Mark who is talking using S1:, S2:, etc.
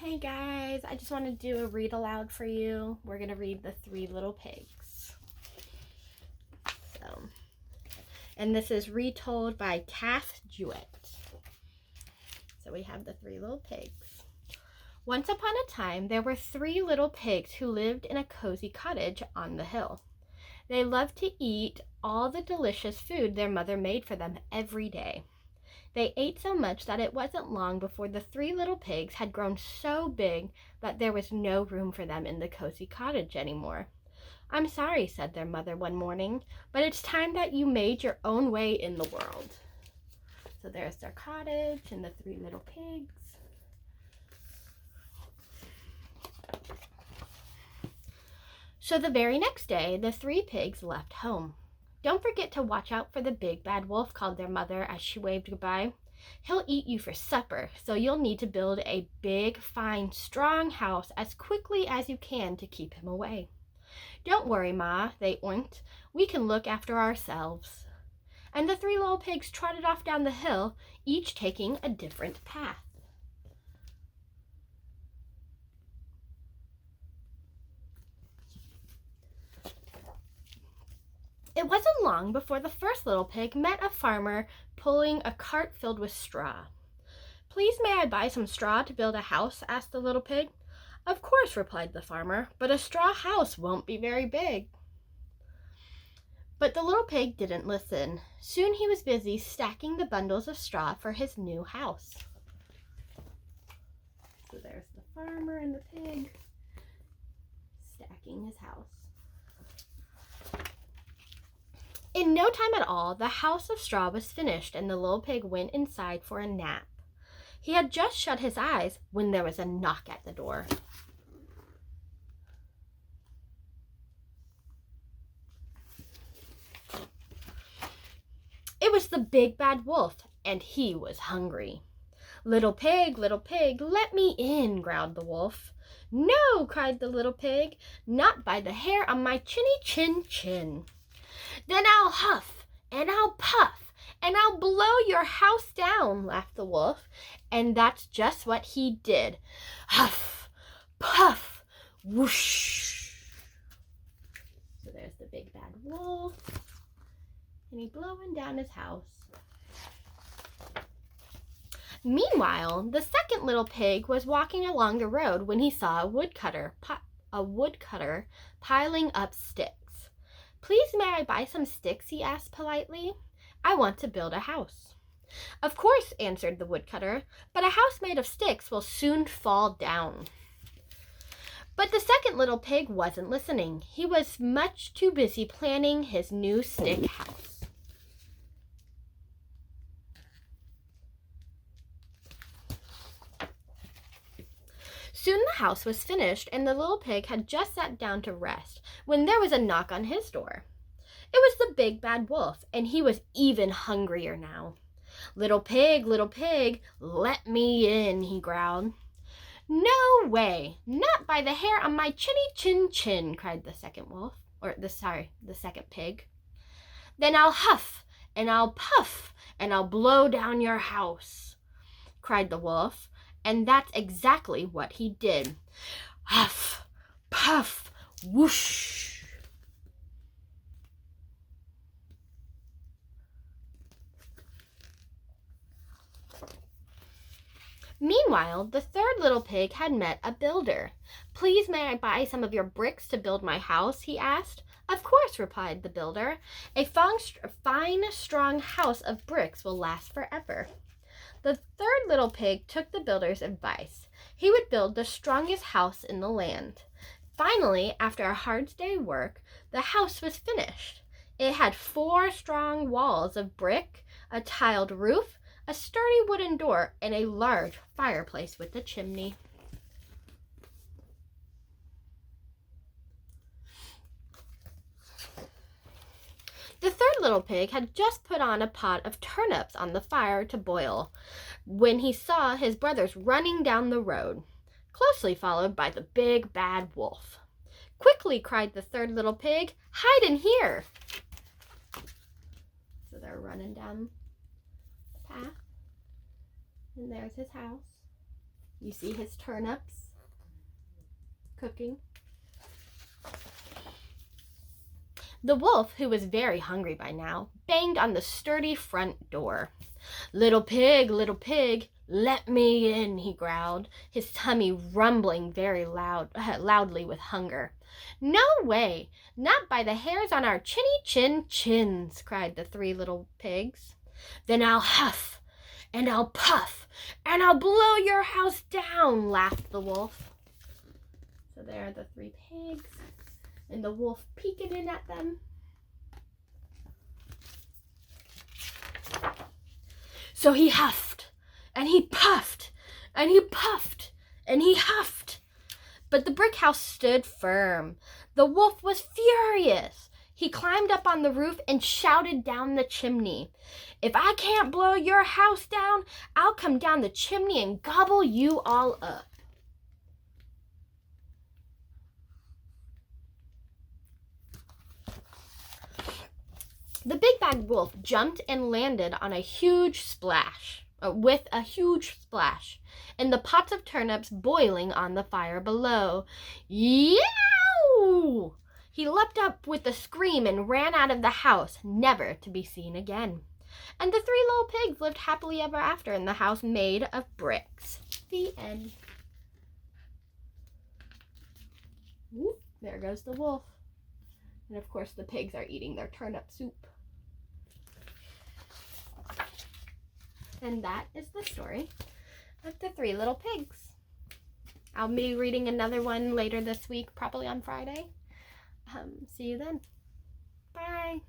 S1: Hey guys, I just want to do a read aloud for you. We're going to read The Three Little Pigs. And this is retold by Kath Jewett. So we have The Three Little Pigs. Once upon a time, there were three little pigs who lived in a cozy cottage on the hill. They loved to eat all the delicious food their mother made for them every day. They ate so much that it wasn't long before the three little pigs had grown so big that there was no room for them in the cozy cottage anymore. "I'm sorry," said their mother one morning, "but it's time that you made your own way in the world." So there's their cottage and the three little pigs. So the very next day, the three pigs left home. "Don't forget to watch out for the big bad wolf," called their mother as she waved goodbye. "He'll eat you for supper, so you'll need to build a big, fine, strong house as quickly as you can to keep him away." "Don't worry, Ma," they oinked. "We can look after ourselves." And the three little pigs trotted off down the hill, each taking a different path. It wasn't long before the first little pig met a farmer pulling a cart filled with straw. "Please, may I buy some straw to build a house?" asked the little pig. "Of course," replied the farmer, "but a straw house won't be very big." But the little pig didn't listen. Soon he was busy stacking the bundles of straw for his new house. So there's the farmer and the pig stacking his house. In no time at all, the house of straw was finished and the little pig went inside for a nap. He had just shut his eyes when there was a knock at the door. It was the big bad wolf, and he was hungry. Little pig, let me in," growled the wolf. "No," cried the little pig, "not by the hair on my chinny chin chin." "Then I'll huff, and I'll puff, and I'll blow your house down," laughed the wolf. And that's just what he did. Huff, puff, whoosh. So there's the big bad wolf, and he's blowing down his house. Meanwhile, the second little pig was walking along the road when he saw a woodcutter piling up sticks. "Please, may I buy some sticks?" he asked politely. "I want to build a house." "Of course," answered the woodcutter, "but a house made of sticks will soon fall down." But the second little pig wasn't listening. He was much too busy planning his new stick house. Soon the house was finished, and the little pig had just sat down to rest when there was a knock on his door. It was the big bad wolf, and he was even hungrier now. Little pig, let me in," he growled. "No way, not by the hair on my chinny chin chin," cried the second pig. "Then I'll huff, and I'll puff, and I'll blow down your house," cried the wolf. And that's exactly what he did. Huff, puff, whoosh. Meanwhile, the third little pig had met a builder. "Please, may I buy some of your bricks to build my house?" he asked. "Of course," replied the builder. A fine, strong house of bricks will last forever." The third little pig took the builder's advice. He would build the strongest house in the land. Finally, after a hard day's work, the house was finished. It had 4 strong walls of brick, a tiled roof, a sturdy wooden door, and a large fireplace with a chimney. The third little pig had just put on a pot of turnips on the fire to boil when he saw his brothers running down the road, closely followed by the big bad wolf. "Quickly," cried the third little pig, "hide in here." So they're running down the path, and there's his house. You see his turnips cooking. The wolf, who was very hungry by now, banged on the sturdy front door. Little pig, let me in," he growled, his tummy rumbling very loudly with hunger. "No way! Not by the hairs on our chins," cried the three little pigs. "Then I'll huff, and I'll puff, and I'll blow your house down," laughed the wolf. So there are the three pigs, and the wolf peeking in at them. So he huffed, and he puffed, and he puffed, and he huffed. But the brick house stood firm. The wolf was furious. He climbed up on the roof and shouted down the chimney, "If I can't blow your house down, I'll come down the chimney and gobble you all up." The big bad wolf jumped and landed on a huge splash, with a huge splash, and the pots of turnips boiling on the fire below. Yow! He leapt up with a scream and ran out of the house, never to be seen again. And the three little pigs lived happily ever after in the house made of bricks. The end. Ooh, there goes the wolf. And of course the pigs are eating their turnip soup. And that is the story of the three little pigs. I'll be reading another one later this week, probably on Friday. See you then. Bye.